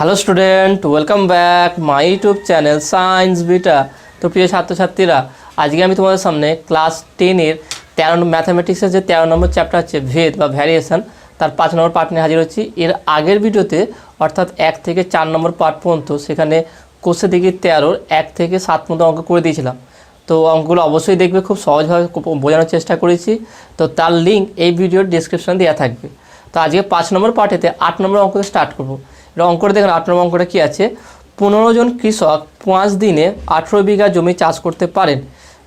Hello student, welcome back my YouTube channel science beta. তো প্রিয় ছাত্রছাত্রীরা, আজকে আমি তোমাদের সামনে ক্লাস 10-এর 13 ম্যাথামেটিক্সের যে 13 নম্বর চ্যাপ্টার হচ্ছে ভেদ বা ভ্যারিয়েশন, তার 5 নম্বর পার্ট নিয়ে হাজির হচ্ছি। এর আগের ভিডিওতে অর্থাৎ 1 থেকে 4 নম্বর পার্ট পর্যন্ত সেখানে কোষে দিকে 13 1 থেকে 7 পর্যন্ত অঙ্ক করে দিয়েছিলাম। তো অঙ্কগুলো অবশ্যই দেখবে, খুব সহজভাবে বোঝানোর চেষ্টা করেছি। তো তার লিঙ্ক এই ভিডিওর ডিসক্রিপশনে দেওয়া থাকবে। তো আজকে 5 নম্বর পার্টেতে 8 নম্বর অঙ্ক স্টার্ট করবো। অঙ্কটা দেখুন, 8 নম্বর অঙ্কটা কী আছে। 15 জন কৃষক 5 দিনে 18 বিঘা জমি চাষ করতে পারেন।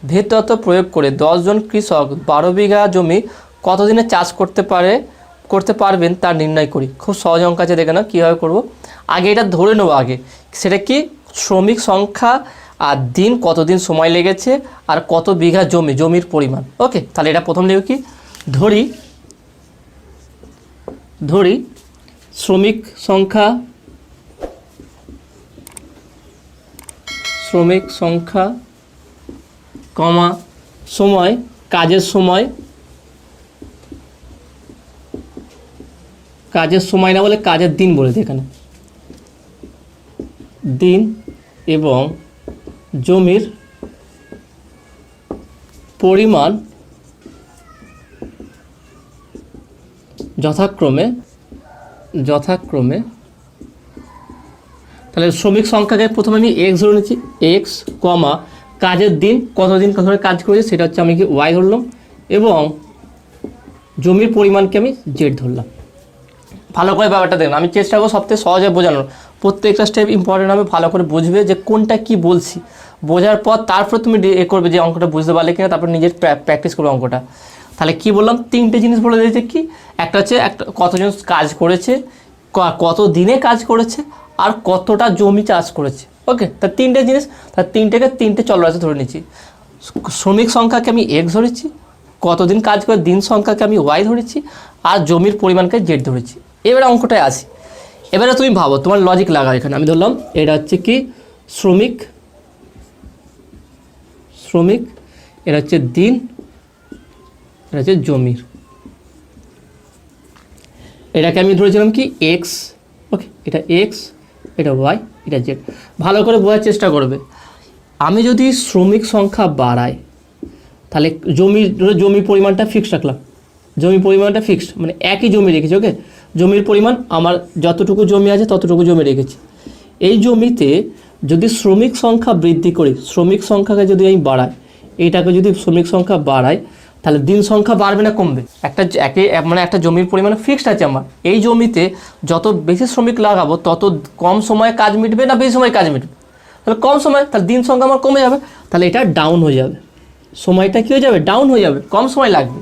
ভেদ তত্ত্ব প্রয়োগ করে 10 জন কৃষক 12 বিঘা জমি কতদিনে চাষ করতে পারবেন তা নির্ণয় করি। খুব সহজ অঙ্ক আছে, দেখে না কীভাবে করব। আগে এটা ধরে নেবো, আগে সেটা কি শ্রমিক সংখ্যা আর দিন, কতদিন সময় লেগেছে আর কত বিঘা জমির পরিমাণ। ওকে, তাহলে এটা প্রথম লিখব কি, ধরি শ্রমিক সংখ্যা কমা সময়, কাজের সময় না বলে কাজের দিন বলে দিই এখানে, দিন এবং জমির পরিমাণ যথাক্রমে তাহলে শ্রমিক সংখ্যাকে প্রথমে আমি এক্স ধরে নিচ্ছি, এক্স কমা কাজের দিন, কতদিন ধরে কাজ করেছি সেটা হচ্ছে আমি কি ওয়াই ধরলাম, এবং জমির পরিমাণকে আমি জেড ধরলাম। ভালো করে ব্যাপারটা দেখুন, আমি চেষ্টা করবো সবথেকে সহজে বোঝানোর। প্রত্যেকটা স্টেপ ইম্পর্টেন্ট হবে, ভালো করে বুঝবে যে কোনটা কি বলছি। বোঝার পর তারপর তুমি করবে যে অঙ্কটা বুঝতে পারলে কিনা, তারপর নিজের প্র্যাকটিস করবে অঙ্কটা। তাহলে কি বললাম, 3টে জিনিস বলে দিয়েছে। কি একটা হচ্ছে কতজন কাজ করেছে, কত দিনে কাজ করেছে, আর কতটা জমি চাষ করেছে। ওকে, তা 3টে জিনিস, তার 3টে চলরাশি ধরে নিচ্ছি। শ্রমিক সংখ্যাকে আমি এক্স ধরেছি, কতদিন কাজ করে দিন সংখ্যাকে আমি ওয়াই ধরেছি, আর জমির পরিমাণকে জেড ধরেছি। এবারে অঙ্কটায় আসি। এবারে তুমি ভাবো, তোমার লজিক লাগাও এখানে। আমি ধরলাম এটা হচ্ছে কি শ্রমিক, এটা হচ্ছে দিন, এটা হচ্ছে জমির। এটাকে আমি ধরেছিলাম কি এক্স। ওকে, এটা এক্স, এটা ওয়াই, এটা জেড। ভালো করে বোঝার চেষ্টা করবে। আমি যদি শ্রমিক সংখ্যা বাড়াই, তাহলে জমির পরিমাণটা ফিক্সড রাখলাম। জমির পরিমাণটা ফিক্সড মানে একই জমি রেখেছি। ওকে, জমির পরিমাণ আমার যতটুকু জমি আছে ততটুকু জমি রেখেছি। এই জমিতে যদি শ্রমিক সংখ্যা বৃদ্ধি করি, শ্রমিক সংখ্যাকে যদি আমি বাড়াই, এইটাকে যদি শ্রমিক সংখ্যা বাড়াই, তাহলে দিন সংখ্যা বাড়বে না কমবে? একটা জমির পরিমাণ ফিক্সড আছে আমার। এই জমিতে যত বেশি শ্রমিক লাগাবো তত কম সময়ে কাজ মিটবে না বেশি সময় কাজ মিটবে? তাহলে কম সময়, তাহলে দিন সংখ্যা আমার কমে যাবে, তাহলে এটা ডাউন হয়ে যাবে। সময়টা কী হয়ে যাবে? ডাউন হয়ে যাবে, কম সময় লাগবে।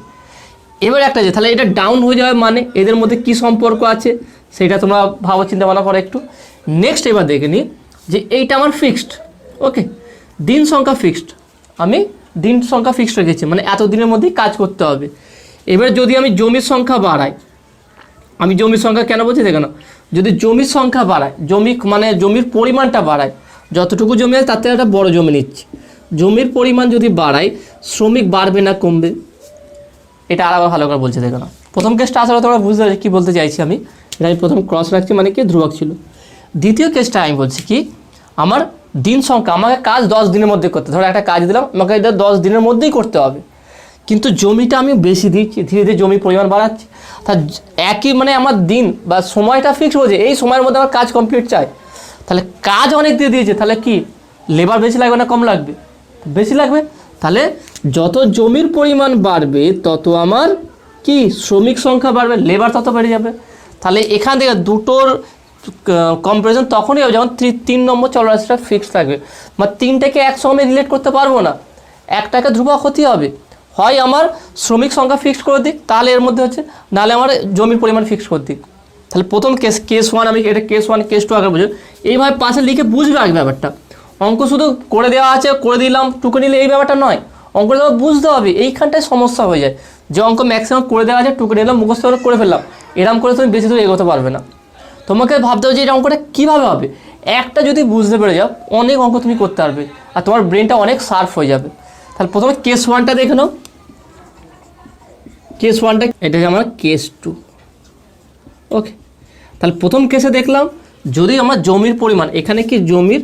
এবার একটা যে তাহলে এটা ডাউন হয়ে যাবে মানে এদের মধ্যে কি সম্পর্ক আছে সেটা তোমরা ভাবো, চিন্তা ভাবনা করো একটু। নেক্সট এবার দেখে নিই যে এইটা আমার ফিক্সড। ওকে, দিন সংখ্যা ফিক্সড, আমি দিন সংখ্যা ফিক্সড রেখেছি, মানে এত দিনের মধ্যেই কাজ করতে হবে। এবার যদি আমি জমির সংখ্যা বাড়াই, আমি জমির সংখ্যা কেন বলছি দেখে নাও। যদি জমির সংখ্যা বাড়ায়, জমির পরিমাণটা বাড়ায়, যতটুকু জমি আছে তার থেকে একটা বড় জমি নিচ্ছি, জমির পরিমাণ যদি বাড়ায়, শ্রমিক বাড়বে না কমবে? এটা আবার ভালো করে বলছে দেখো না। প্রথম কেসটা আসলে তোমরা বুঝতে পারছি কী বলতে চাইছি আমি। এটা আমি প্রথম ক্রস রাখছি, মানে কি ধ্রুবক ছিল। দ্বিতীয় কেসটা আমি বলছি কি, আমার দিন সংখ্যা, আমাকে কাজ 10 দিনের মধ্যে করতে, ধরো একটা কাজ দিলাম, আমাকে এটা 10 দিনের মধ্যেই করতে হবে, কিন্তু জমিটা আমি বেশি দিচ্ছি, ধীরে ধীরে জমির পরিমাণ বাড়াচ্ছি। তা একই আমার দিন বা সময়টা ফিক্স হয়েছে, এই সময়ের মধ্যে আমার কাজ কমপ্লিট চাই, তাহলে কাজ অনেক দিয়ে দিয়েছে, তাহলে কি লেবার বেশি লাগবে না কম লাগবে? বেশি লাগবে। তাহলে যত জমির পরিমাণ বাড়বে তত আমার কি শ্রমিক সংখ্যা বাড়বে, লেবার তত বেড়ে যাবে। তাহলে এখান থেকে দুটোর কম্পারিজন তখনই হবে যখন 3 নম্বর চলরাশিটা ফিক্সড থাকবে। মানে 3টাকে একসঙ্গে রিলেট করতে পারবো না, একটাকে ধ্রুবক হতে হবে। হয় আমার শ্রমিক সংখ্যা ফিক্সড করে দিক, তাহলে এর মধ্যে হচ্ছে, নাহলে আমার জমির পরিমাণ ফিক্সড করে দিক। তাহলে প্রথম কেস 1, আমি এটা কেস 1 কেস 2 আগে বুঝো, এইভাবে পাশে লিখে বুঝবে আগে ব্যাপারটা। অঙ্ক শুধু করে দেওয়া আছে, করে দিলাম, টুকে নিলে এই ব্যাপারটা নয়। অঙ্কটা বুঝতে হবে, এইখানটায় সমস্যা হয়ে যায় যে অঙ্ক ম্যাক্সিমাম করে দেওয়া আছে, টুকে নিলাম, মুখস্থ করে ফেললাম, এরকম করে তুমি বেশি দূর এগোতে পারবে না। তোমাকে ভাবতে হবে যে এই অঙ্কটা কীভাবে হবে। একটা যদি বুঝতে পেরে যাও, অনেক অঙ্ক তুমি করতে পারবে আর তোমার ব্রেনটা অনেক শার্প হয়ে যাবে। তাহলে প্রথমে কেস 1টা দেখে নাও। কেস 1টা, এটাকে আমরা কেস 2। ওকে, তাহলে প্রথম কেসে দেখলাম যদি আমার জমির পরিমাণ, এখানে কি জমির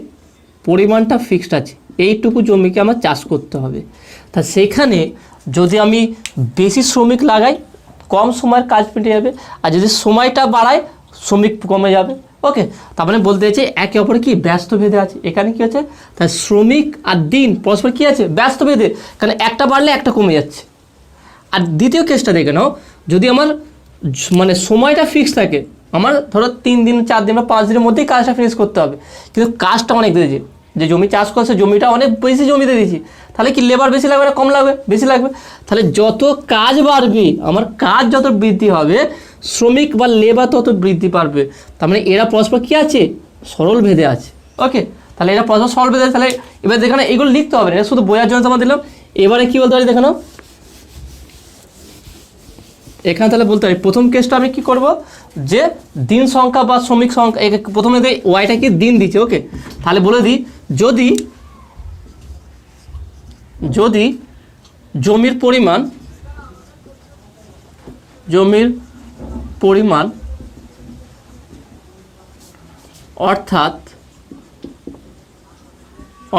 পরিমাণটা ফিক্সড আছে, এইটুকু জমিকে আমার চাষ করতে হবে, তা সেখানে যদি আমি বেশি শ্রমিক লাগাই কম সময়ের কাজ মিটে যাবে, আর যদি সময়টা বাড়াই শ্রমিক কমে যাবে। ওকে, তার মানে বলতে চাইছে একে অপরে কি ব্যস্ত ভেদে আছে। এখানে কি আছে, তাই শ্রমিক আর দিন পরস্পর কি আছে, ব্যস্ত ভেদে, কারণ একটা বাড়লে একটা কমে যাচ্ছে। আর দ্বিতীয় কেসটা দেখে নাও, যদি আমার মানে সময়টা ফিক্স থাকে, আমার ধরো 3 দিন 4 দিন বা 5 দিনের মধ্যেই কাজটা ফিনিশ করতে হবে, কিন্তু কাজটা অনেক দিয়েছে, যে জমি চাষ করছে জমিটা অনেক বেশি জমিতে দিয়েছি, তাহলে কি লেবার বেশি লাগবে না কম লাগবে, বেশি লাগবে। তাহলে যত কাজ বাড়বে, আমার কাজ যত বৃদ্ধি হবে, শ্রমিক বা লেবার তত বৃদ্ধি পাবে। তার মানে এরা পরস্পর কী আছে, সরল ভেদে আছে। ওকে, তাহলে এরা পরস্পর সরল ভেদে আছে। তাহলে এবার দেখে না, এগুলো লিখতে হবে না, এটা শুধু বোঝার জন্য তোমার দিলাম। এবারে কী বলতে পারি দেখে নাও, এখানে তাহলে বলতে পারি প্রথম কেসটা আমি কি করব, যে দিন সংখ্যা বা শ্রমিক সংখ্যা, প্রথমে ওয়াইটা কি দিন দিচ্ছে। ওকে, তাহলে বলে দিই, যদি জমির পরিমাণ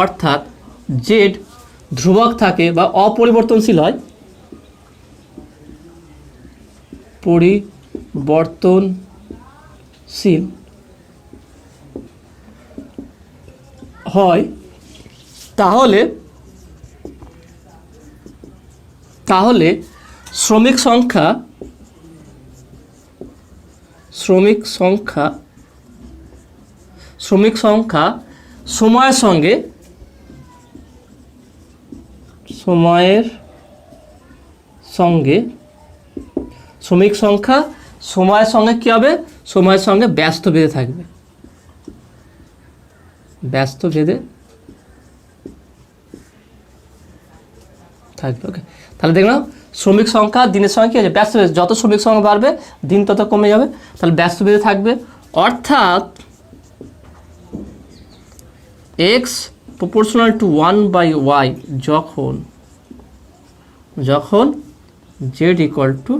অর্থাৎ জেড ধ্রুবক থাকে বা অপরিবর্তনশীল হয়, পরিবর্তনশীল হয়, তাহলে শ্রমিক সংখ্যা সময়ের সঙ্গে কি হবে, সময়ের সঙ্গে ব্যস্ত ভেদে থাকবে, ওকে, তাহলে দেখলাম শ্রমিক সংখ্যা দিনের সঙ্গে কী আছে, ব্যস্ত ভেদে, যত শ্রমিক সংখ্যা বাড়বে দিন তত কমে যাবে, তাহলে ব্যস্ত ভেদে থাকবে। অর্থাৎ x proportional to 1/y যখন z equal to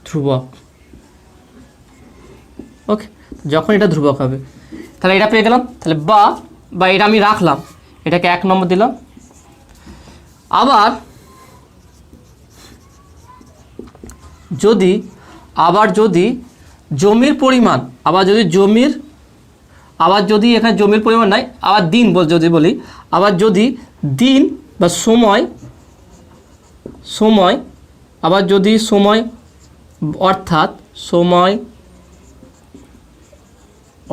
ধ্রুবক। ওকে, যখন এটা ধ্রুবক হবে, তাহলে এটা পেয়ে গেলাম। তাহলে বা এটা আমি রাখলাম, এটাকে 1 নম্বর দিলাম। আবার যদি জমির পরিমাণ, যদি এখানে জমির পরিমাণ নাই, আবার দিন যদি বলি, আবার যদি দিন বা সময় আবার যদি সময়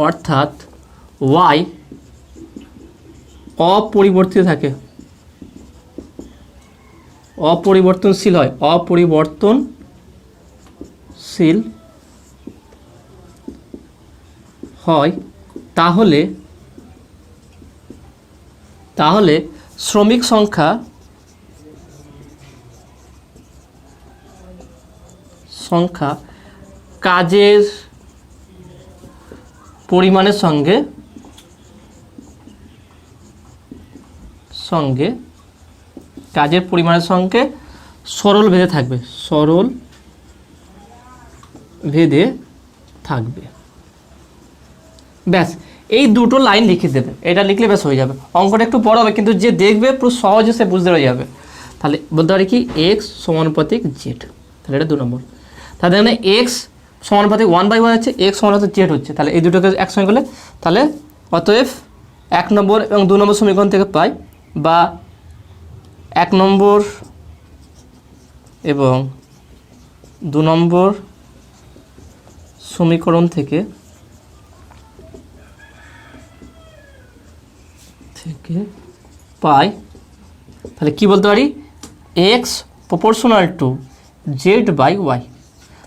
অর্থাৎ y অপরিবর্তিত থাকে, অপরিবর্তনশীল হয়, তাহলে শ্রমিক সংখ্যা কাজের পরিমাণের সঙ্গে সরল ভেদে থাকবে। ব্যাস, এই দুটো লাইন লিখে দেবে, এটা লিখলে ব্যাস হয়ে যাবে। অঙ্কটা একটু বড় হবে, কিন্তু যে দেখবে পুরো সহজে সে বুঝতে পেরে যাবে। তাহলে বলতে পারি কি x সমানুপাতিক z, তাহলে এটা 2 নম্বর। তাহলে এখানে x সমানুপাতিক 1/y আছে, x সমানুপাতিক z হচ্ছে, তাহলে এই দুটোকে একসঙ্গে করলে, তাহলে অতএব 1 নম্বর এবং 2 নম্বর সমীকরণ থেকে পাই, বা 1 নম্বর এবং 2 নম্বর সমীকরণ থেকে পাই। তাহলে কি বলতে পারি, x proportional to z/y,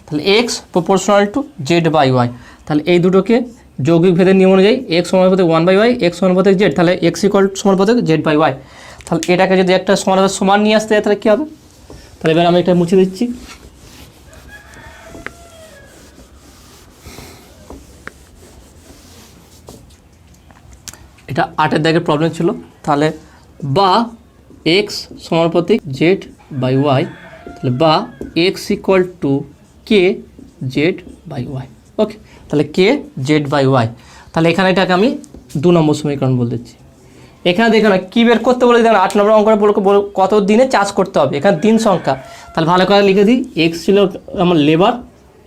তাহলে x proportional to z/y, তাহলে এই দুটোকে যৌগিক ভেদের নিয়ম অনুযায়ী x সমানুপাতিক 1/y, x সমানুপাতিক z, তাহলে x সমানুপাতিক z/y। তাহলে এটাকে যদি একটা সমান নিয়ে আসতে হয় তাহলে কী হবে, তাহলে এবার আমি এটা মুছে দিচ্ছি। এটা 8 দাগের প্রবলেম ছিল। তাহলে বা x সমানুপাতিক z/y, তাহলে বা x equal to k z/y। ওকে, তাহলে k z/y। তাহলে এখানে এটাকে আমি 2 নম্বর সমীকরণ বলে দিচ্ছি। এখানে দেখো না কী বের করতে বলে দেখেন 8 নম্বর অঙ্কটা কত দিনে চার্জ করতে হবে, এখানে দিন সংখ্যা, তাহলে ভালো করে লিখে দিই। এক্স ছিল আমার লেবার,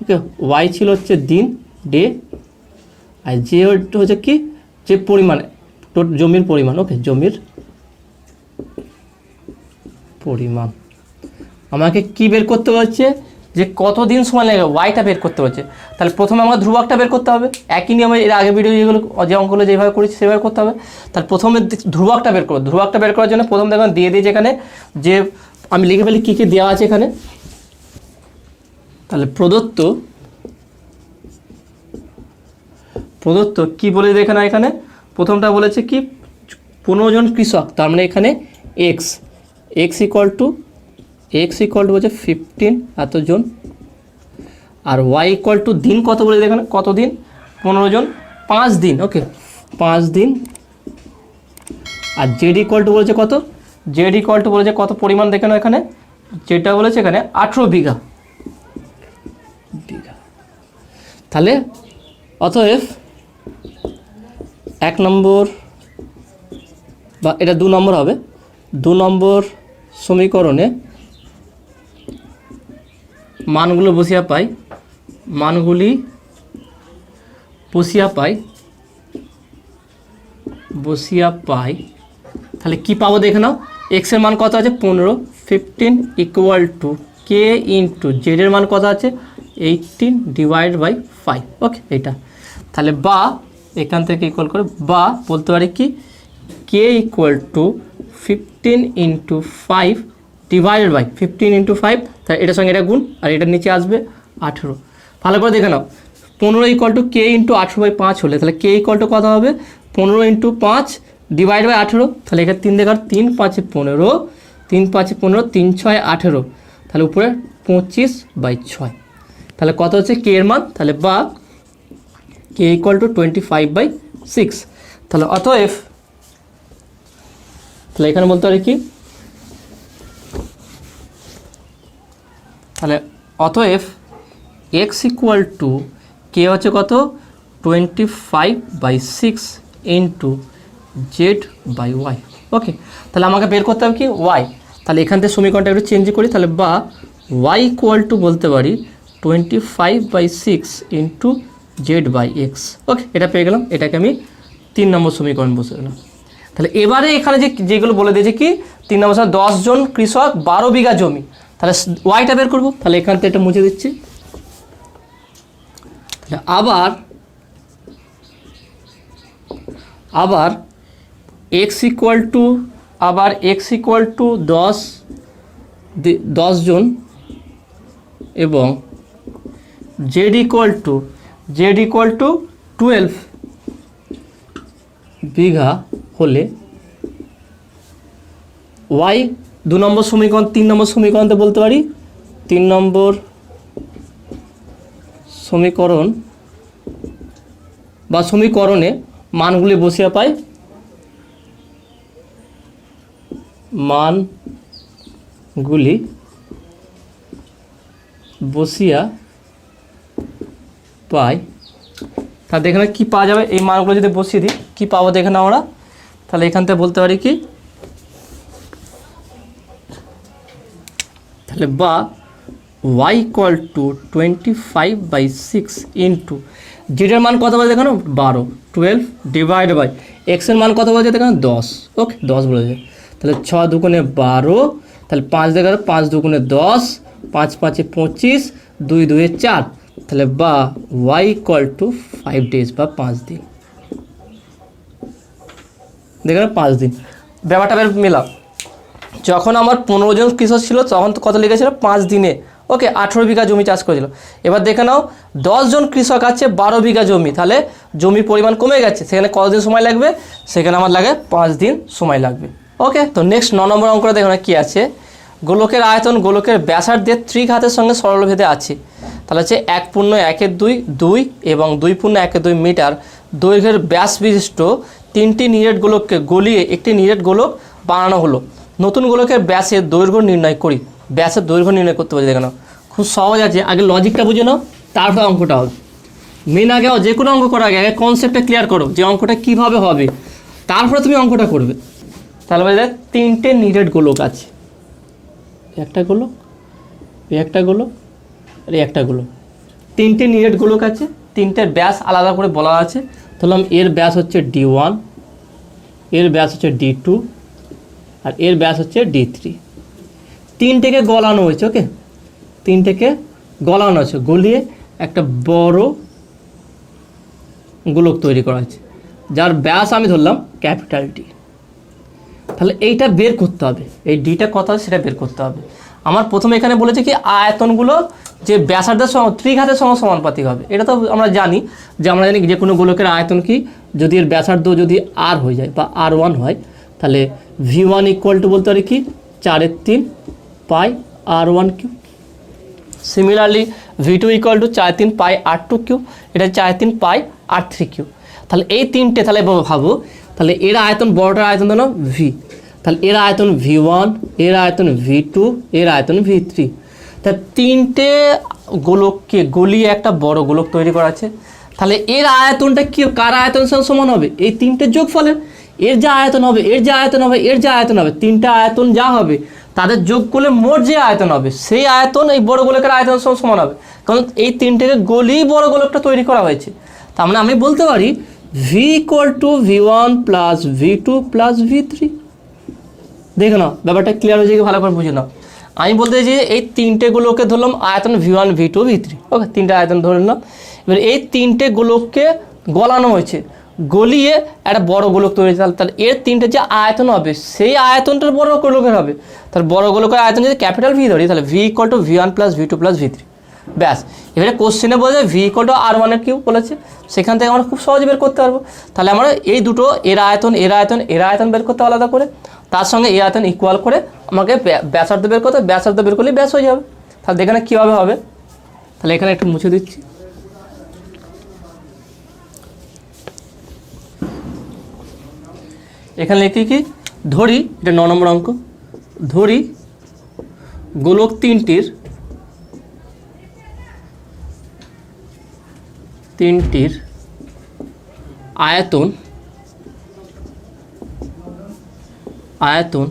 ওকে, ওয়াই ছিল হচ্ছে দিন ডে, আর যে হচ্ছে কি যে পরিমাণ জমির পরিমাণ, ওকে, জমির পরিমাণ। আমাকে কি বের করতে বলছে যে কত দিন সময় লাগে, ওয়াইটা বের করতে বলছে। তাহলে প্রথমে আমাকে ধ্রুবকটা বের করতে হবে, একই নিয়মে এর আগে ভিডিও যেগুলো যে অঙ্কগুলো যেভাবে করেছি সেভাবে করতে হবে। তাহলে প্রথমে ধ্রুবকটা বের করবো, ধ্রুবকটা বের করার জন্য প্রথম দেখুন দিয়ে দিয়েছে এখানে যে আমি লিখে ফেলি কী কী দেওয়া আছে এখানে। তাহলে প্রদত্ত কি বলে দেখে না, এখানে প্রথমটা বলেছে কি 15 জন কৃষক, তার মানে এখানে এক্স ইকুয়াল টু বলছে 15 এতজন, আর ওয়াই ইকুয়াল টু দিন কত বলে দেখেন, কত দিন 15 জন 5 দিন, ওকে 5 দিন, আর জেড ইকুয়াল টু বলেছে কত, জেড ইকুয়াল টু বলেছে কত পরিমাণ দেখেন এখানে, যেটা বলেছে এখানে 18 বিঘা। তাহলে অতএব 1 নম্বর বা এটা 2 নম্বর হবে, 2 নম্বর সমীকরণে মানগুলো বসিয়া পাই, তাহলে কি পাবো দেখে নাও। এক্স এর মান কত আছে 15 equal to K into Z এর মান কত আছে 18 ডিভাইড বাই 5, ওকে এইটা। তাহলে বা এখান থেকে ইকুয়াল করে বা বলতে পারি কি K equal to 15 into 5 divided by 15 into 5, তাহলে এটার সঙ্গে এটা গুণ, আর এটার নিচে আসবে 18। ভালো করে দেখে নাও 15 ইকুয়াল টু কে ইন্টু 18/5 হলে তাহলে কে ইকুয়াল টু কত হবে 15 ইন্টু 5 ডিভাইড বাই 18, তাহলে এখানে 3 দেখার 3 5 15, 3 5 15, 3 6 18, তাহলে উপরে 25/6, তাহলে কত হচ্ছে কে এর মান, তাহলে বা কে ইকুয়াল টু 25/6। তাহলে অতএব তাহলে এখানে বলতে পারি কি, তাহলে অতএব এক্স ইকুয়াল টু কে হচ্ছে কত 25/6 ইন্টু জেড বাই ওয়াই, ওকে। তাহলে আমাকে বের করতে হবে কি ওয়াই, তাহলে এখান থেকে সমীকরণটা একটু চেঞ্জ করি, তাহলে বা ওয়াই ইকুয়াল টু বলতে পারি 25/6 ইন্টু জেড বাই এক্স, ওকে, এটা পেয়ে গেলাম। এটাকে আমি 3 নম্বর সমীকরণ বসে গেলাম। তাহলে এবারে এখানে যেগুলো বলে দিয়েছে কি 3 নম্বর 10 জন কৃষক 12 বিঘা জমি, তাহলে ওয়াইটা বের করবো, তাহলে এখান থেকে এটা মুছে দিচ্ছি। তাহলে আবার এক্স ইকুয়াল টু 10 জন এবং জেড ইকুয়াল টু 12 বিঘা হলে ওয়াই 2 নম্বর সমীকরণ 3 নম্বর সমীকরণতে বলতে পারি 3 নম্বর সমীকরণ বা সমীকরণে মানগুলি বসিয়ে পাই, মানগুলি বসিয়া পাই, তা দেখে না কী পাওয়া যাবে, এই মানগুলো যদি বসিয়ে দিই কী পাবো দেখে না আমরা, তাহলে এখান থেকে বলতে পারি কি, তাহলে বা ওয়াই ইকুয়াল টু 25/6 ইন্টু জেডের মান কত বলে দেখানো 12 ডিভাইড বাই এক্সের মান কত বলেছে দেখানো 10, ওকে 10 বলেছে, তাহলে 6 দুগুণে 12, তাহলে 5 দেখানো 5 দুগুণে 10, 5 5 25, 2 2 4, তাহলে বা ওয়াই ইকুয়াল টু 5 ডেজ বা 5 দিন, দেখেন 5 দিন। ব্যাপারটা মেলাম, যখন আমার 15 জন কৃষক ছিল তখন কত লিখেছিল 5 দিনে, ওকে 18 বিঘা জমি চাষ করেছিল। এবার দেখে নাও 10 জন কৃষক আছে 12 বিঘা জমি, তাহলে জমির পরিমাণ কমে গেছে, সেখানে কতদিন সময় লাগবে, সেখানে আমার লাগে 5 দিন সময় লাগবে, ওকে। তো নেক্সট 9 নম্বর অঙ্কটা দেখো না কী আছে, গোলকের আয়তন গোলকের ব্যাসার্ধের ত্রিঘাতের সঙ্গে সরলভেদে আছে, তাহলে হচ্ছে 1.1-2 এবং 2.1-2 মিটার দৈর্ঘ্যের ব্যাস বিশিষ্ট 3টি নিরেট গোলককে গলিয়ে একটি নিরেট গোলক বানানো হলো, নতুন গোলকের ব্যাসের দৈর্ঘ্য নির্ণয় করি। ব্যাসের দৈর্ঘ্য নির্ণয় করতে পারি, দেখে নাও খুব সহজ আছে, আগে লজিকটা বুঝে নাও তারপর অঙ্কটা হবে। মেন আগে যে কোনো অঙ্ক করার আগে কনসেপ্টটা ক্লিয়ার করো যে অঙ্কটা কীভাবে হবে, তারপরে তুমি অঙ্কটা করবে। তাহলে বলে দেখ 3টে নিডেড গোলক আছে, একটা গোলক, একটা গোলক আর একটা গোলক, 3টে নিডেড গোলক আছে, 3টের ব্যাস আলাদা করে বলা আছে। ধরলাম এর ব্যাস হচ্ছে D1, এর ব্যাস হচ্ছে D2 আর এর ব্যাস হচ্ছে D3। 3টেকে গলানো হয়েছে, ওকে, 3টেকে গলানো আছে, গলিয়ে একটা বড় গোলক তৈরি করা হয়েছে যার ব্যাস আমি ধরলাম ক্যাপিটাল D। তাহলে এইটা বের করতে হবে, এই ডিটা কত আছে সেটা বের করতে হবে। আমার প্রথমে এখানে বলেছে কি আয়তনগুলো যে ব্যাসার্ধের ত্রিঘাতের সঙ্গে সমানুপাতিক হবে। এটা তো আমরা জানি যে আমরা জানি যে কোনো গোলকের আয়তন কি, যদি এর ব্যাসার্ধ যদি R হয়ে যায় বা R1 হয়, তাহলে V1 ইকুয়াল টু বলতে পারি কি 4/3 পাই R1 cube. Similarly V2 equal two 4/3 পাই R2 কিউব, এটা 4/3 পাই R3 কিউব। তাহলে এই 3টে, তাহলে ভাবো তাহলে এর আয়তন, বড়টার আয়তন হলো V, তাহলে এর আয়তন V1, এর আয়তন V2, এর আয়তন V3। তা 3টে গোলককে গলিয়ে একটা বড় গোলক তৈরি করা আছে। তাহলে এর আয়তনটা কি কার আয়তনের সঙ্গে সমান হবে? এই 3টের যোগফলের। এর যা আয়তন হবে, এর যা আয়তন হবে, এর যা আয়তন হবে, 3টা আয়তন যা হবে তাদের যোগ করলে মোট যে আয়তন হবে সেই আয়তন এই বড় গোলকের আয়তনের সঙ্গে সমান হবে, কারণ এই 3টেকে গলিয়েই বড় গোলকটা তৈরি করা হয়েছে। তার মানে আমি বলতে পারি V equal to V1 plus V2 plus V3। দেখে নাও ব্যাপারটা ক্লিয়ার হয়ে যায়, ভালো করে বুঝে নাও। আমি বলতে চাই যে এই 3টে গোলককে ধরলাম আয়তন V1 V2 V3, ওকে, 3টে আয়তন ধরে নিলাম। এবার এই 3টে গোলককে গলানো হয়েছে, গলিয়ে একটা বড় গোলক তৈরি হয়েছে। তাহলে এর 3টে যে আয়তন হবে সেই আয়তনটার বড় গোলকের হবে। তাহলে বড় গোলকের আয়তন যদি ক্যাপিটাল V ধরি, তাহলে V equal to V1 plus V2 plus V3। ব্যাস, এবারে কোশ্চেনে বলে V equal two R1 cube বলেছে, সেখান থেকে আমরা খুব সহজে বের করতে পারবো। তাহলে আমরা এই দুটো এর আয়তন, এর আয়তন, এর আয়তন বের করতে আলাদা করে, তার সঙ্গে এই আয়তন ইকুয়াল করে আমাকে ব্যাসার্ধ বের করতে, ব্যাসার্ধ বের করলেই ব্যাস হয়ে যাবে। তাহলে এখানে কীভাবে হবে, তাহলে এখানে একটু মুছে দিচ্ছি। এখানে লিখি কি, ধরি, এটা 9 নম্বর অঙ্ক, ধরি গোলক 3টির আয়তন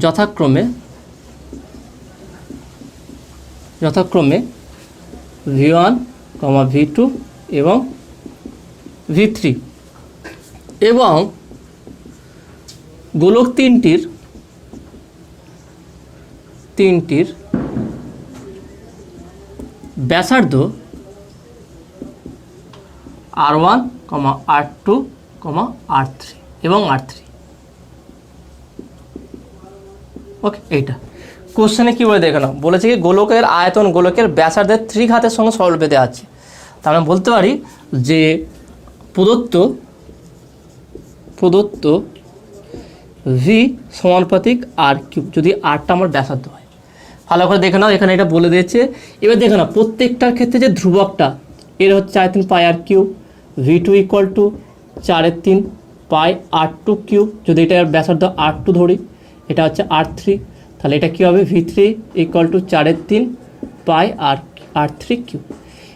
যথাক্রমে V1, V2 এবং V3, এবং গোলক 3টির ব্যাসার্ধ R1, R2, R3 এবং R3, ওকে। এইটা কোশ্চেনে কী বলে দেখে নাও, বলেছে কি গোলকের আয়তন গোলকের ব্যাসার্ধের ত্রিঘাতের সঙ্গে সরল বেঁধে আছে। তা আমরা বলতে পারি যে প্রদত্ত V সমানুপাতিক R কিউব, যদি Rটা আমার ব্যাসার্ধ হয়। ভালো করে দেখে নাও, এখানে এটা বলে দিয়েছে। এবার দেখে নাও প্রত্যেকটার ক্ষেত্রে যে ধ্রুবকটা, এর হচ্ছে 4/3 পাই R cube, V2 equal two 4/3 পাই R2 কিউব, যদি এটা ব্যাসার্ধ R2 ধরি, এটা হচ্ছে R3, তাহলে এটা কী হবে V3 ইকুয়াল টু 4/3 পাই R3 কিউব।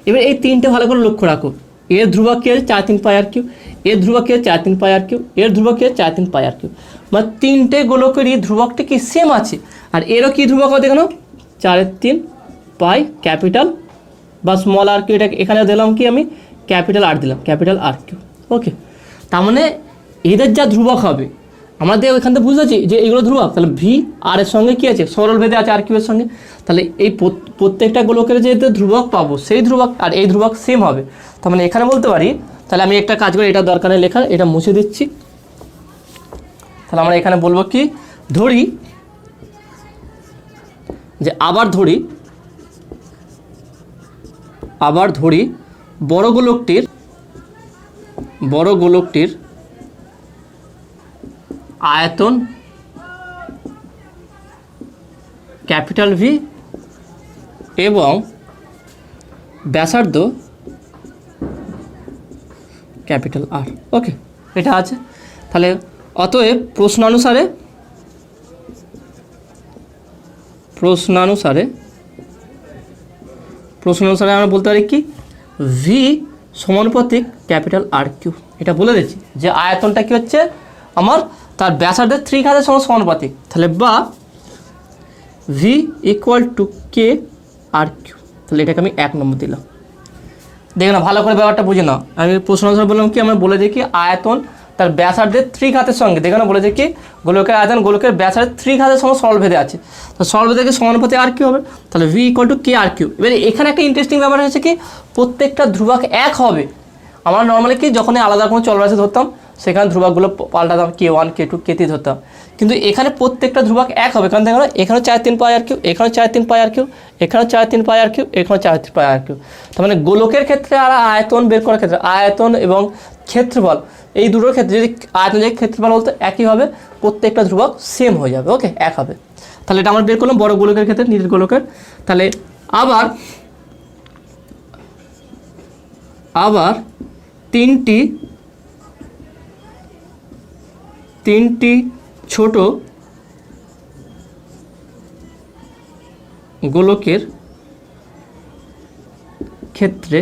এবার এই 3টে ভালো করে লক্ষ্য রাখো, এর ধ্রুবক কি আছে 4/3 পাই R কিউব, এর ধ্রুবক কি আছে 4/3 পাই R কিউব, এর ধ্রুবক কি আছে 4/3 পাই R কিউব, মানে 3টে গোলকেরই ধ্রুবকটা কি সেম আছে। আর এরও কি ধ্রুবক হবে দেখো, 4/3 পাই ক্যাপিটাল বা স্মল R কিউব, এটা এখানে দিলাম কি আমি ক্যাপিটাল R দিলাম, ক্যাপিটাল R কিউব, ওকে। তার মানে এদের যা ধ্রুবক হবে আমাদের ওইখান থেকে বুঝতে পারছি যে এইগুলো ধ্রুবক, তাহলে V আর এর সঙ্গে কী আছে সরল ভেদে আছে R কিউবের সঙ্গে। তাহলে এই প্রত্যেকটা গোলকের যে ধ্রুবক পাবো সেই ধ্রুবক আর এই ধ্রুবক সেম হবে। তার মানে এখানে বলতে পারি, তাহলে আমি একটা কাজ করি, এটা দরকার নেই লেখার, এটা মুছে দিচ্ছি। তাহলে আমরা এখানে বলবো কি, ধরি যে আবার ধরি বড় গোলকটির আয়তন ক্যাপিটাল V এবং ব্যাসার্ধ ক্যাপিটাল R, ওকে, এটা আছে। তাহলে অতএব প্রশ্নানুসারে আমরা বলতে পারি কি V সমানুপাতিক ক্যাপিটাল আর কিউ। এটা বলে দিচ্ছি যে আয়তনটা কি হচ্ছে আমার তার ব্যাসার্ধের 3 ঘাতের সঙ্গে সমানুপাতিক। তাহলে বা V equal to K R Q. তাহলে এটাকে আমি 1 নম্বর দিলাম। দেখে না, ভালো করে ব্যাপারটা বুঝে নাও। আমি প্রশ্ন আনসার বললাম কি, আমরা বলে দিই কি আয়তন তার ব্যাসার্ধের 3 ঘাতের সঙ্গে, দেখে না বলে দিই কি গোলকের আয়তন গোলকের ব্যাসার্ধের 3 ঘাতের সঙ্গে সরলভেদে আছে। তো সরলভেদে সমানুপাতে আর কি হবে, তাহলে V equal to K R Q. এবারে এখানে একটা ইন্টারেস্টিং ব্যাপার হচ্ছে কি প্রত্যেকটা ধ্রুবক 1 হবে। আমরা নর্মালি কি যখন আলাদা কোনো চলরাশি ধরতাম সেখানে ধ্রুবকগুলো পাল্টাতাম, কে1 কে2 কে3 ধরতাম, কিন্তু এখানে প্রত্যেকটা ধ্রুবক 1 হবে। কারণ দেখো এখানেও 4 3 পাই আর কিউ, এখানেও 4 3 পাই আর কিউ, এখানেও 4 3 পাই আর কিউ, এখানেও 4 3 পাই আর কিউ। তার মানে গোলকের ক্ষেত্রে আর আয়তন বের করার ক্ষেত্রে আয়তন এবং ক্ষেত্রফল এই দুটোর ক্ষেত্রে যদি আয়তন যদি ক্ষেত্রফল বলতে একই হবে, প্রত্যেকটা ধ্রুবক সেম হয়ে যাবে, ওকে 1 হবে। তাহলে এটা আমরা বের করলাম বড় গোলকের ক্ষেত্রে, নিজ গোলকের। তাহলে আবার তিনটি ছোট গোলকের ক্ষেত্রে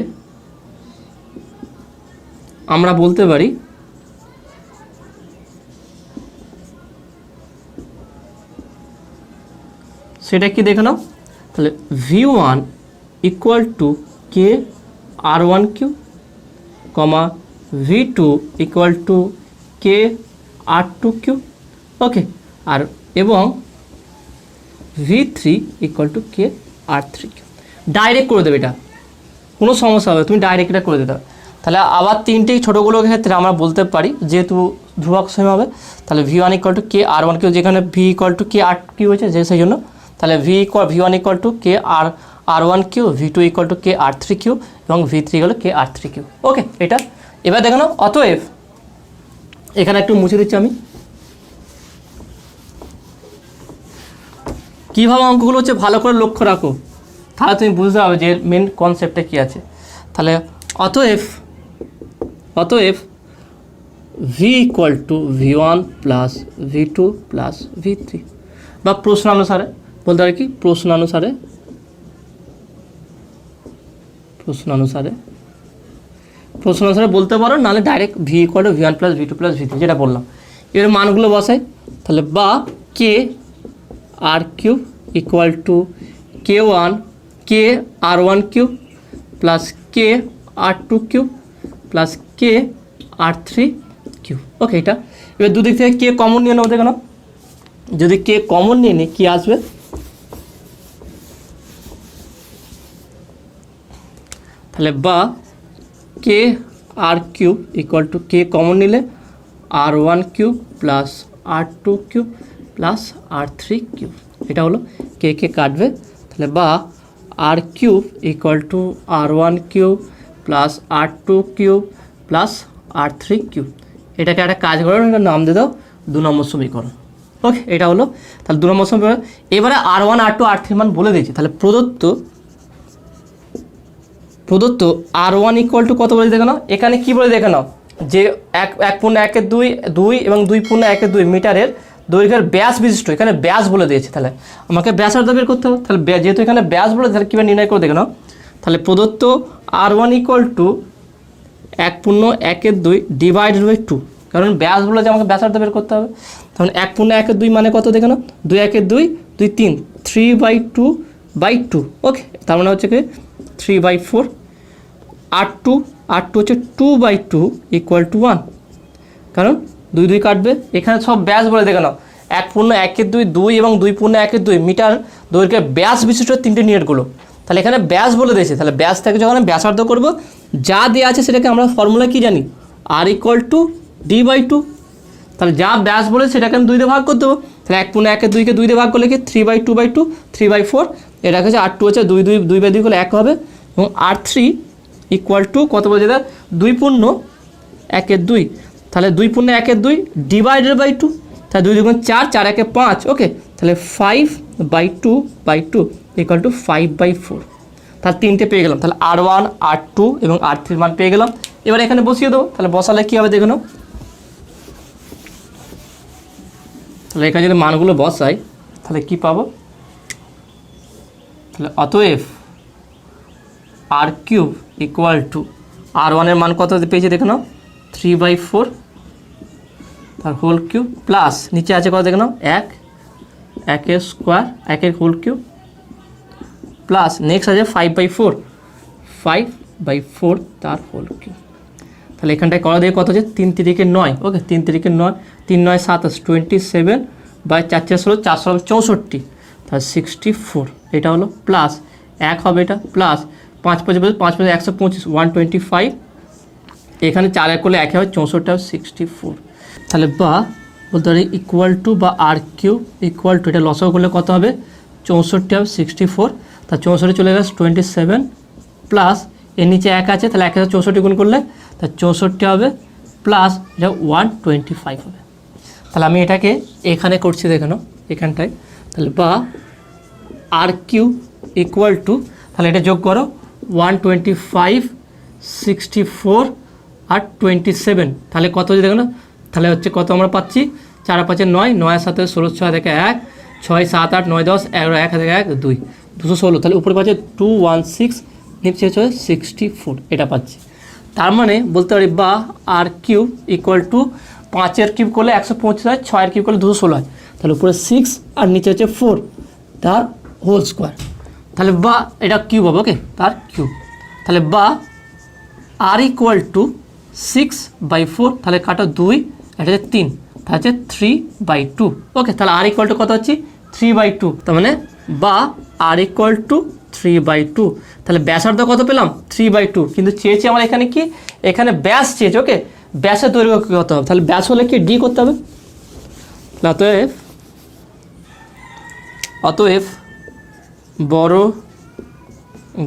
আমরা বলতে পারি সেটা কি দেখে নাও। তাহলে v1 equal to K R one Q, comma v2 equal to K R two Q, okay. আর এবং v3 equal to K R three Q. Direct করে দেবে, এটা কোনো সমস্যা হবে, তুমি ডাইরেক্ট এটা করে দিতে হবে। তাহলে আবার তিনটি ছোটোগুলোর ক্ষেত্রে আমরা বলতে পারি যেহেতু ধ্রুবক সেম হবে, তাহলে v1 equal to K R one Q, যেখানে v equal to K R Q হয়েছে যে সেই জন্য, তাহলে v1 equal to K R one Q, v2 equal to K R three Q এবং v3 equal to K R three Q, okay. এটা এবার দেখো না, অতএব এখানে একটু মুছে দিচ্ছি আমি। কীভাবে অঙ্কগুলো হচ্ছে ভালো করে লক্ষ্য রাখো, তাহলে তুমি বুঝতে পারবে যে মেন কনসেপ্টটা কী আছে। তাহলে অতএব V equal to v1 plus v2 plus v3, বা প্রশ্নানুসারে বলতে পারি কি প্রশ্নানুসারে বলতে পারো, নাহলে direct V equal to v1 plus v2 plus v3 যেটা বললাম। এর মানগুলো বসাই, তাহলে বা K R Q equal to কে1 K R one Q plus K R two Q plus K R three Q, okay. এটা এবার দুদিক থেকে কে কমন নিয়ে নেবো, দেখো না, যদি কে কমন নিয়ে নিই কী আসবে, তাহলে বা K R cube equal to K common নিলে R one cube plus R two cube plus R three cube, এটা হলো কে কাটবে। তাহলে বা R cube equal to R one cube plus R two cube plus R three cube. এটাকে একটা কাজ করো, এটা নাম দিয়ে দাও 2 নম্বর সমীকরণ, ওকে। এটা হলো তাহলে 2 নম্বর সমীকরণ। এবারে আর ওয়ান আর টু আর থ্রি মান বলে দিয়েছি। তাহলে প্রদত্ত আর ওয়ান ইকুয়াল টু কত বলে দেখে নাও, এখানে কী বলে দেখে নাও যে 1.1/2 এবং 2.1/2 মিটারের দৈর্ঘ্যের ব্যাস বিশিষ্ট, এখানে ব্যাস বলে দিয়েছে। তাহলে আমাকে ব্যাসার্ধ বের করতে হবে। তাহলে যেহেতু এখানে ব্যাস বলে, তাহলে কীভাবে নির্ণয় করে দেখে নাও। তাহলে প্রদত্ত R one equal to 1.1/2 divided by 2, কারণ ব্যাস বলে যে আমাকে ব্যাসার্ধ বের করতে হবে। তখন 1.1/2 মানে কত দেখে নাও, 2 3 3/2/2, ওকে। তার মানে হচ্ছে কি 3/4। আর টু হচ্ছে 2/2 ইকুয়াল টু 1, কারণ 2 কাটবে। এখানে সব ব্যাস বলে দেখে নাও, 1.1/2 2 এবং 2.1/2 মিটার দৈর্ঘ্যের ব্যাস বিশিষ্ট 3টে ইউনিটগুলো। তাহলে এখানে ব্যাস বলে দিয়েছে, তাহলে ব্যাস থেকে যখন আমি ব্যাসার্ধ করবো যা দেওয়া আছে সেটাকে আমরা ফর্মুলা কি জানি, আর ইকুয়াল টু d/2। তাহলে যা ব্যাস বলে সেটাকে আমি 2 দিয়ে ভাগ করে দেবো। তাহলে 1.1/2কে 2 দিয়ে ভাগ করলে কি 3/2/2 3/4, এটা হচ্ছে আর টু হচ্ছে 2/2 করলে 1 হবে, এবং আর থ্রি ইকুয়াল টু কত বলছে দাদা 2.1/2, তাহলে 2.1/2 ডিভাইডেড বাই 2, তাহলে 2 2 4 4 1 5, ওকে। তাহলে 5/2/2 ইকুয়াল টু 5/4। তাহলে 3টে পেয়ে গেলাম। তাহলে আর ওয়ান আর টু এবং আর থ্রির মান পেয়ে গেলাম। এবার এখানে বসিয়ে দেবো। তাহলে বসালে কী হবে দেখে নাও। তাহলে এখানে যদি মানগুলো বসাই তাহলে কি পাবো, তাহলে অতএব আর কিউব ইকুয়াল টু আর ওয়ানের মান কত পেয়েছি দেখে নাও 3/4 তার হোল কিউব প্লাস নিচে আছে কত দেখে নাও 1 square 1 whole cube plus next আছে 5/4 তার হোল কিউব। তাহলে এখানটায় করা দিয়ে কত আছে 3 3 9 ওকে 3 3 9 3 9 27 27 বাই 4 4 16 4 64 তাহলে 64 এটা হলো প্লাস 1 হবে এটা প্লাস 5 5 5 5 125 125 এখানে 4 1 করলে 1 হবে 64 হবে 64 তাহলে বা বলতে পারি ইকুয়াল টু বা আর কিউ ইকুয়াল টু এটা লসাগু করলে কত হবে 64 হবে 64 তা 64 চলে গেছে 27 প্লাস এর নিচে 1 আছে তাহলে 1064 গুণ করলে তা 64 হবে প্লাস এটা 125 হবে। তাহলে আমি এটাকে এখানে করছি দেখে নাও এখানটায় তাহলে বা আর কিউ ইকুয়াল টু তাহলে এটা যোগ করো 125 64 আর 27 তাহলে কত হচ্ছে দেখো না তাহলে হচ্ছে কত আমরা পাচ্ছি 4 5 9 9 7 16 6 থেকে 1 6 7 8 9 10 11 1 থেকে 1 2 216 তাহলে উপরে পাচ্ছে 216 নিচে হচ্ছে 64 এটা পাচ্ছি। তার মানে বলতে পারি বা আর কিউ ইকুয়াল টু 5 কিউব করলে 125 হয় 6 কিউব করলে 216 হয় তাহলে উপরে 6 আর নিচে হচ্ছে 4 তার হোল স্কোয়ার তাহলে বা এটা কিউব হবে ওকে তার কিউব তাহলে বা আর ইকুয়াল টু 6/4 তাহলে কাটো 2 এটা হচ্ছে 3 তাহলে হচ্ছে 3/2 ওকে তাহলে আর ইকুয়াল টু কত হচ্ছে 3/2 তার মানে বা আর ইকুয়াল টু 3/2 তাহলে ব্যাসার্ধ কত পেলাম 3/2 কিন্তু চেয়েছি আমার এখানে কি এখানে ব্যাস চেয়েছে ওকে ব্যাসের দৈর্ঘ্য কত হবে তাহলে ব্যাস হলে কি ডি করতে হবে অতএব বড়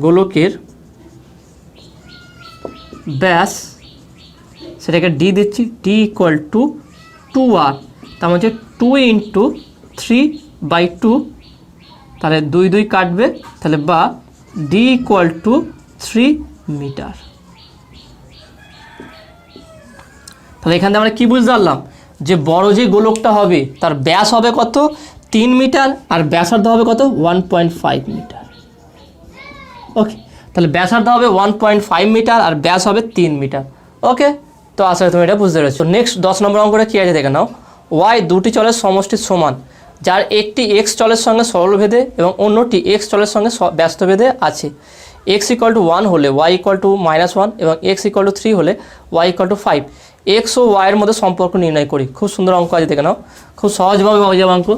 গোলকের ব্যাস সেটাকে ডি দিচ্ছি ডি ইকুয়াল টু 2r তার মানে হচ্ছে 2 × 3/2 তাহলে 2 2 কাটবে তাহলে বা ডি ইকুয়াল টু 3 মিটার। তাহলে এখান থেকে আমরা কী বুঝতে পারলাম যে বড় যে গোলকটা হবে তার ব্যাস হবে কত 3 মিটার আর ব্যাসার্ধ হবে কত 1.5 মিটার ওকে তাহলে ব্যাসার্ধ হবে 1.5 মিটার আর ব্যাস হবে 3 মিটার ওকে। তো আসলে তুমি এটা বুঝতে পেরেছো। নেক্সট 10 নম্বর অঙ্কটা কী আছে দেখে নাও ওয়াই দুটি চলের সমষ্টির সমান যার একটি এক্স চলের সঙ্গে সরলভেদে এবং অন্যটি এক্স চলের সঙ্গে ব্যস্তভেদে আছে x = 1 হলে y = -1 এবং x = 3 হলে y = 5 এক্স ও ওয়াইয়ের মধ্যে সম্পর্ক নির্ণয় করি। খুব সুন্দর অঙ্ক আছে দেখে নাও খুব সহজভাবে পাওয়া যাবে অঙ্ক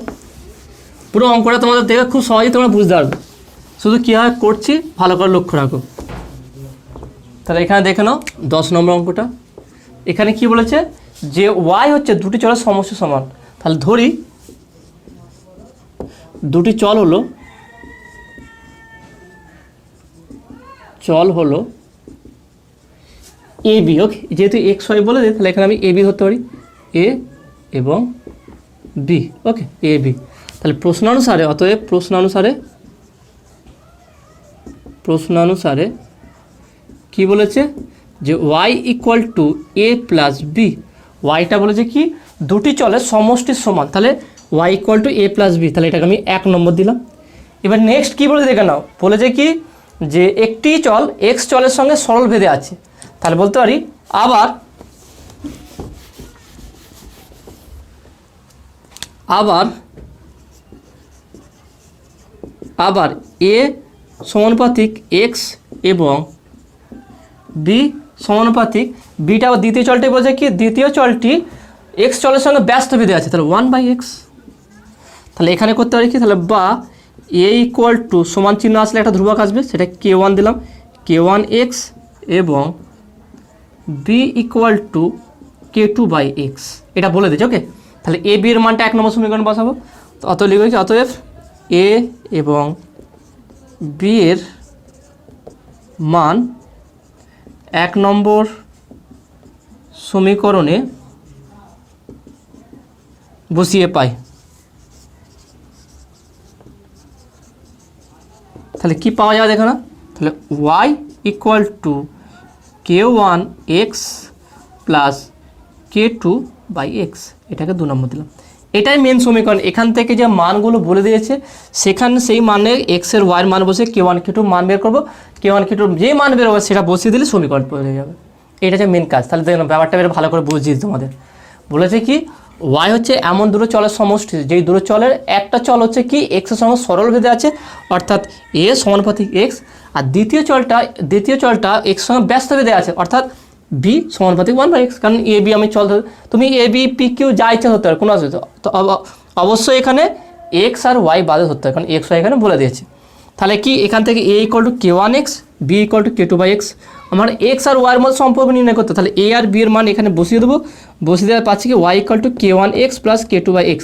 পুরো অঙ্কটা তোমাদের দেখে খুব সহজেই তোমরা বুঝতে পারবে শুধু কীভাবে করছি ভালো করে লক্ষ্য রাখো। তাহলে এখানে দেখে নাও 10 নম্বর অঙ্কটা এখানে কি বলেছে যে y হচ্ছে দুটি চলের সমষ্টি সমান তাহলে ধরি দুটি চল হলো এ বি ওকে যেহেতু এক্স ওয়াই বলে দিই তাহলে এখানে আমি এ বি ধরতে পারি এ এবং বি ওকে এ বি তাহলে প্রশ্নানুসারে অতএব প্রশ্নানুসারে কি বলেছে যে y = a + b ওয়াইটা বলেছে কি দুটি চলের সমষ্টির সমান তাহলে y = a + b তাহলে এটাকে আমি 1 নম্বর দিলাম। এবার নেক্সট কী বলে দেখে নাও বলেছে কি যে একটি চল এক্স চলের সঙ্গে সরলভেদে আছে তাহলে বলতে পারি আবার a সমানুপাতিক x এবং b সমানুপাতিক বিটা দ্বিতীয় চলটি বলছে কি দ্বিতীয় চলটি এক্স চলের সঙ্গে ব্যস্তভেদে আছে তাহলে 1/x তাহলে এখানে করতে পারি কি তাহলে বা a = সমান চিহ্ন আসলে একটা ধ্রুবক আসবে সেটা k1 দিলাম k1x এবং b = k2/x এটা বলে দিচ্ছি ওকে। তাহলে a b এর মানটা 1 নম্বর সমীকরণ বসাবো তো অতএব লিখব কি অতএব a এবং b এর মান 1 নম্বর সমীকরণে বসিয়ে পাই তাহলে কি পাওয়া যাবে দেখো না তাহলে y = k1x + k2/x এটাকে 2 নম্বর দিলাম। এটাই মেন সমীকরণ এখান থেকে যে মানগুলো বলে দিয়েছে সেখানে সেই মানে x এর y এর মান বসে k1 k2 মান বের করব k1 k2 যে মান বের হবে সেটা বসিয়ে দিলে সমীকরণ পেয়ে যাবে। এটা হচ্ছে মেন কাজ। তাহলে দেখুন ব্যাপারটা বেশ ভালো করে বুঝিয়ে তোমাদের বলেছে কি ওয়াই হচ্ছে এমন দুটো চলের সমষ্টি যেই দুটো চলের একটা চল হচ্ছে কি এক্সের সঙ্গে সরল ভেদে আছে অর্থাৎ এ সমানুপাতিক এক্স, আর দ্বিতীয় চলটা এক্স সঙ্গে ব্যস্ত ভেদে আছে অর্থাৎ বি সমানুপাতিক 1/x। কারণ এ বি আমি চল তুমি এ বি পি কিউ যা ইচ্ছা ধরতে পারো কোনো অসুবিধা, তো অবশ্যই এখানে এক্স আর ওয়াই বাদে ধরতে হয় কারণ এক্স ওয়াই এখানে বলে দিয়েছে। তাহলে কি এখান থেকে এ ইকুয়াল টু কে1x, বি ইকুয়াল টু কে2/x। আমার এক্স আর ওয়াইয়ের মধ্যে সম্পর্ক নির্ণয় করতে, তাহলে এ আর বি এর মান এখানে বসিয়ে দেবো, বসিয়ে দেওয়ার পাচ্ছি কি ওয়াই ইকুয়াল টু কে1x প্লাস কে2/x।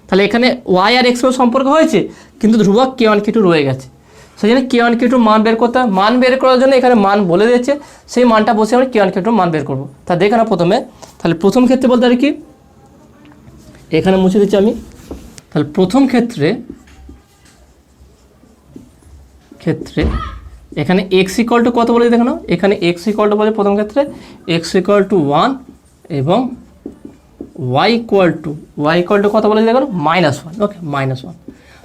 তাহলে এখানে ওয়াই আর এক্স এর সম্পর্ক হয়েছে কিন্তু ধ্রুবক কে1 কে2 রয়ে গেছে, সেই জন্য কে1 কে2 মান বের করতে হয়। মান বের করার জন্য এখানে মান বলে দিয়েছে, সেই মানটা বসে আমরা কে1 কে2 মান বের করবো। তা দেখে না প্রথমে, তাহলে প্রথম ক্ষেত্রে বলতে পারি কি এখানে মুছে দিচ্ছি আমি। তাহলে প্রথম ক্ষেত্রে এখানে এক্স ইকুয়াল টু কত বলে দেখো না, এখানে এক্স ইকুয়াল টু বলে প্রথম ক্ষেত্রে এক্স ইকুয়াল টু 1 এবং ওয়াই ইকুয়াল টু কত বলে দেখো -1। ওকে, -1।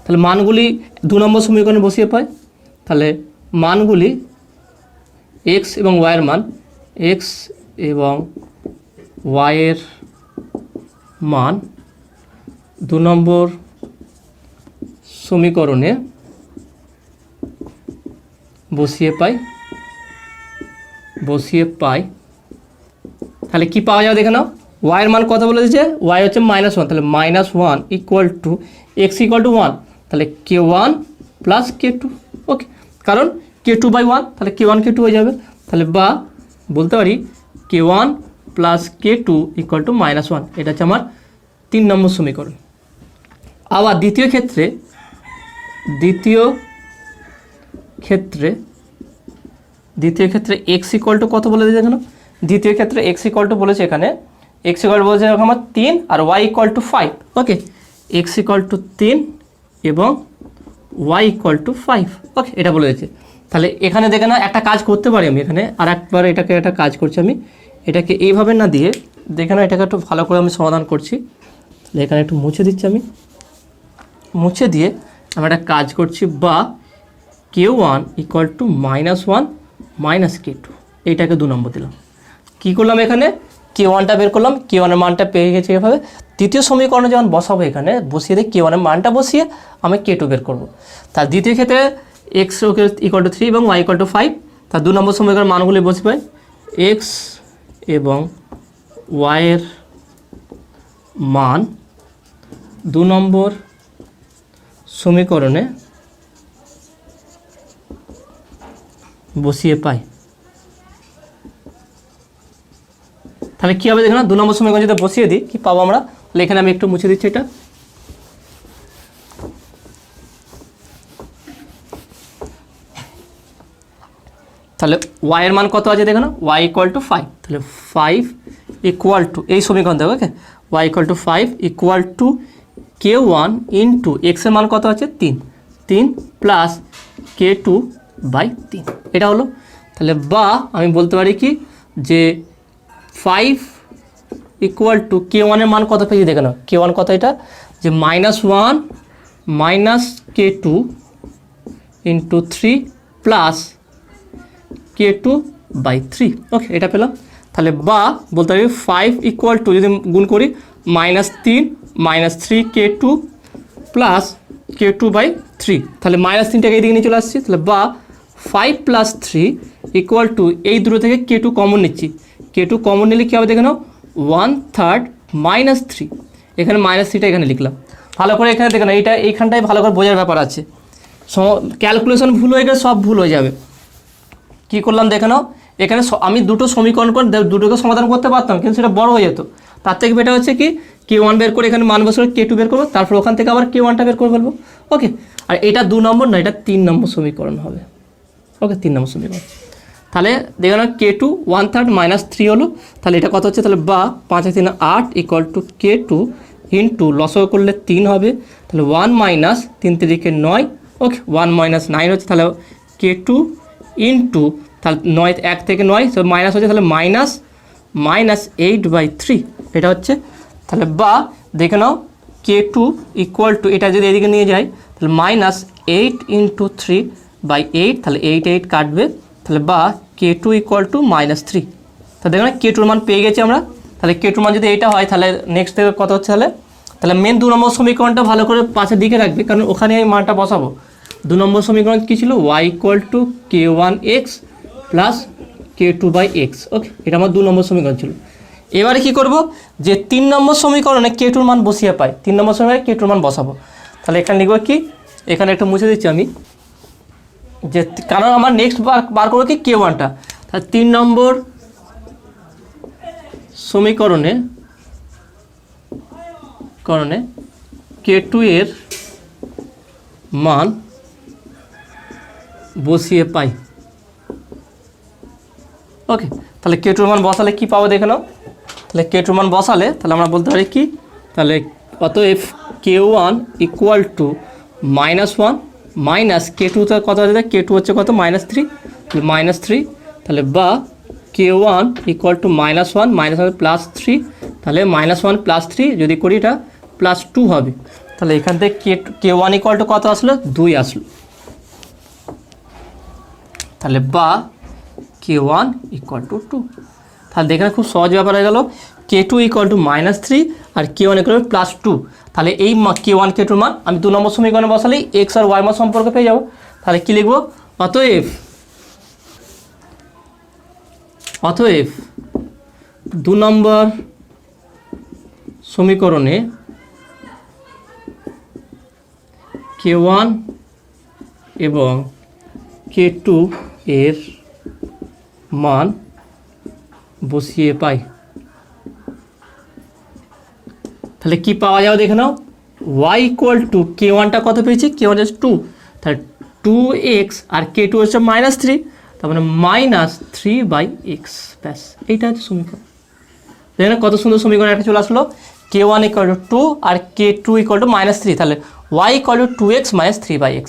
তাহলে মানগুলি 2 নম্বর সমীকরণে বসিয়ে পাই। তাহলে মানগুলি এক্স এবং ওয়াইয়ের মান, এক্স এবং ওয়াইয়ের মান 2 নম্বর সমীকরণে বসিয়ে পাই। তাহলে কি পাওয়া যাবে দেখে নাও, ওয়াইয়ের মান কত বলে দিয়েছে, ওয়াই হচ্ছে -1, তাহলে -1 equal to x equal two 1, তাহলে কে1 প্লাস কে2। ওকে, কারণ কে2/1, তাহলে কে1 কে2 হয়ে যাবে। তাহলে বা বলতে পারি কে1 প্লাস কে2 ইকুয়াল টু -1। এটা হচ্ছে আমার 3 নম্বর সমীকরণ। আবার দ্বিতীয় ক্ষেত্রে এক্স ইকুয়াল টু কত বলে দিয়েছে এখানে, দ্বিতীয় ক্ষেত্রে এক্স ইকুয়াল টু বলেছে এখানে, এক্স ইকুয়াল টু বলেছে আমার 3 আর Y equal to 5। Okay, X equal to 3 এবং ওয়াই ইকুয়াল টু 5। ওকে, এটা বলে দিয়েছে। তাহলে এখানে দেখে না একটা কাজ করতে পারি আমি, এখানে আর একবার এটাকে একটা কাজ করছি আমি, এটাকে এইভাবে না দিয়ে দেখে না এটাকে একটু ভালো করে আমি সমাধান করছি। তাহলে এখানে একটু মুছে দিচ্ছি আমি, মুছে দিয়ে আমি একটা কাজ করছি, বা কে1 ইকুয়াল টু -1 মাইনাস কে2, এইটাকে 2 নম্বর দিলাম। কী করলাম এখানে কে1টা বের করলাম, কে1 এর মানটা পেয়ে গেছে এভাবে। দ্বিতীয় সমীকরণে যখন বসাবো এখানে বসিয়ে দিয়ে কে1 এর মানটা বসিয়ে আমি কে2 বের করবো। তার দ্বিতীয় ক্ষেত্রে এক্স ইকুয়াল টু 3 এবং ওয়াই ইকুয়াল টু 5। তার 2 নম্বর সমীকরণ মানগুলি বসে পাই, এক্স এবং ওয়াইয়ের মান 2 নম্বর সমীকরণে বসিয়ে পাই। তাহলে কী হবে দেখুন, 2 নম্বর সমীকরণ যদি বসিয়ে দিই কী পাবো আমরা, তাহলে এখানে আমি একটু মুছে দিচ্ছি এটা। তাহলে ওয়াইয়ের মান কত আছে দেখুন, ওয়াই ইকুয়াল টু 5, তাহলে 5 ইকুয়াল টু এই সমীকরণ দেবো। Okay, Y equal to 5 equal to কে1 ইন্টু এক্সের মান কত আছে 3 প্লাস কে2/3, এটা হলো। তাহলে বা আমি বলতে পারি কি যে 5 ইকুয়াল টু কে1 এর মান কত পেয়েছি দেখে নাও, কে1 কত এটা যে -1 মাইনাস কে2 ইন্টু 3 প্লাস কে2/3। ওকে, এটা পেলাম। তাহলে বা বলতে পারি 5 ইকুয়াল টু যদি গুণ করি -3 -3 কে2 প্লাস কে2/3, তাহলে -3টাকে এইদিকে নিয়ে চলে আসছি। তাহলে বা 5 প্লাস 3 ইকুয়াল টু এই দুটো থেকে কে2 কমন নিচ্ছি, কে2 কমন নিলে কী হবে দেখে নাও 1/3 -3, এখানে -3টা এখানে লিখলাম। ভালো করে এখানে দেখে নাও, এইখানটায় ভালো করে বোঝার ব্যাপার আছে, ক্যালকুলেশন ভুল হয়ে গেলে সব ভুল হয়ে যাবে। কী করলাম দেখে নাও, এখানে আমি দুটো সমীকরণ করে দুটোকে সমাধান করতে পারতাম কিন্তু সেটা বড় হয়ে যেত। তার থেকে বেটার হচ্ছে কি কে1 বের করে এখানে মান বসে কে2 বের করবো, তারপর ওখান থেকে আবার কে1টা বের করে ফেলবো। ওকে, আর এটা 2 নম্বর না, এটা 3 নম্বর সমীকরণ হবে। ওকে, 3 নম্বর সমীকরণ। তাহলে দেখো না কে2 1/3 -3 হলো, তাহলে এটা কত হচ্ছে, তাহলে বা 5 3 8 ইকুয়াল টু কে2 ইন্টু লসও করলে 3 হবে, তাহলে 1 মাইনাস 3 3 9। ওকে, 1 মাইনাস 9 হচ্ছে, তাহলে কে2 ইন্টু তাহলে 9 1 থেকে 9 সব মাইনাস হচ্ছে, তাহলে -8/3 এটা হচ্ছে। তাহলে বা দেখে নাও কে2 ইকুয়াল টু এটা যদি এদিকে নিয়ে যাই তাহলে -8 ইন্টু 3/8, তাহলে 8 8 কাটবে, তাহলে বা কে2 ইকুয়াল টু -3। তা দেখুন K2 মান পেয়ে গেছি আমরা। তাহলে K2 মান যদি এইটা হয় তাহলে নেক্সট থেকে কত হচ্ছে তাহলে মেন 2 নম্বর সমীকরণটা ভালো করে পাশের দিকে রাখবে, কারণ ওখানে আমি মানটা বসাবো। 2 নম্বর সমীকরণ কী ছিল, y = k1x প্লাস k2/x। ওকে, এটা আমার 2 নম্বর সমীকরণ ছিল। এবারে কি করব, যে 3 নম্বর সমীকরণে K2 মান বসিয়ে পাই, 3 নম্বর সমীকরণে K2 মান বসাবো। তাহলে এখানে লিখব কি, এখানে একটু মুছে দিচ্ছি আমি, যে কারণ আমার নেক্সট বার করবো কি K1টা। তাহলে 3 নম্বর সমীকরণে K2 এর মান বসিয়ে পাই। ওকে, তাহলে K2 মান বসালে কি পাবো দেখে নাও। তাহলে K2 মান বসালে তাহলে আমরা বলতে পারি কি, তাহলে অতএব K1 = -1 মাইনাস K2 তে কত আছে, K2 হচ্ছে কত -3, তাহলে -3, তাহলে বা K1 = -1 -1 +3, তাহলে -1 +3 যদি করি এটা +2 হবে। তাহলে এখান থেকে K1 = কত আসলো, 2 আসলো। তাহলে বা K1 = 2। তাহলে দেখেন খুব সহজ ব্যাপার হয়ে গেল। K2 = -3 আর K1 = +2। তাহলে এই K1 K2 মান আমি 2 নম্বর সমীকরণে বসালেই x আর y মান সম্পর্কে পেয়ে যাব। তাহলে কি লিখব, অতএব 2 নম্বর সমীকরণে K1 এবং K2 এর মান বসিয়ে পাই। তাহলে কি পাওয়া যাবে দেখে নাও, y = K1টা কত পেয়েছি, K1 হচ্ছে 2, তাহলে 2x আর K2 হচ্ছে -3, তার মানে -3/x। ব্যাস, এইটা হচ্ছে সমীকরণ। দেখেন কত সুন্দর সমীকরণ একটা চলে আসলো। K1 = 2 আর K2 = -3, তাহলে y = 2x - 3/x।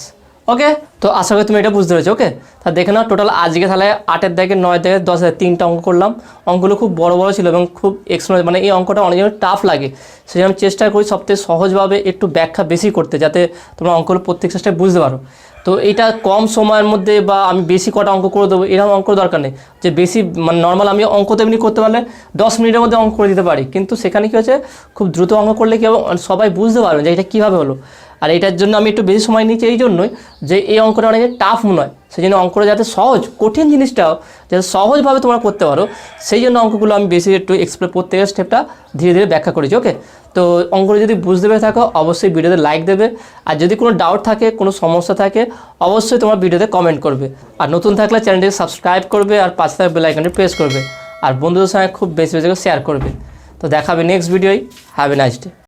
ওকে, তো আশা করি তুমি এটা বুঝতে পেরেছো। ওকে, তাহলে দেখে নাও টোটাল আজকে তাহলে 8-এর দাগে 9-এর দাগে 10-এর 3টা অঙ্ক করলাম। অঙ্কগুলো খুব বড় বড় ছিল এবং খুব এক্সপ্লেন, মানে এই অঙ্কটা অনেক টাফ লাগে, সেই জন্য আমি চেষ্টা করি সবথেকে সহজভাবে একটু ব্যাখ্যা বেশি করতে, যাতে তোমরা অঙ্কগুলো প্রত্যেক চেষ্টায় বুঝতে পারো। তো এটা কম সময়ের মধ্যে বা আমি বেশি কটা অঙ্ক করে দেবো এরকম অঙ্ক দরকার নেই, যে বেশি মানে নর্মাল আমি অঙ্ক তো এমনি করতে পারলে 10 মিনিটের মধ্যে অঙ্ক করে দিতে পারি, কিন্তু সেখানে কী হচ্ছে, খুব দ্রুত অঙ্ক করলে কী হবে, সবাই বুঝতে পারবে যে এটা কীভাবে হলো। আর এটার জন্য আমি একটু বেশি সময় নিচ্ছি এই জন্যই যে এই অঙ্কটা অনেক টাফ মনে হয়, সেই জন্য অঙ্কটা যাতে সহজ, কঠিন জিনিসটাও যাতে সহজভাবে তোমরা করতে পারো, সেই জন্য অঙ্কগুলো আমি বেশি একটু এক্সপ্লেন, প্রত্যেকের স্টেপটা ধীরে ধীরে ব্যাখ্যা করেছি। ওকে, তো অঙ্কগুলো যদি বুঝতে পেরে থাকো অবশ্যই ভিডিওতে লাইক দেবে, আর যদি কোনো ডাউট থাকে, কোনো সমস্যা থাকে, অবশ্যই তোমার ভিডিওতে কমেন্ট করবে। আর নতুন থাকলে চ্যানেলটিকে সাবস্ক্রাইব করবে আর পাশে থাকা বেল আইকনটি প্রেস করবে, আর বন্ধুদের সঙ্গে খুব বেশি বেশি করে শেয়ার করবে। তো দেখাবে নেক্সট ভিডিওয়। Have a nice day.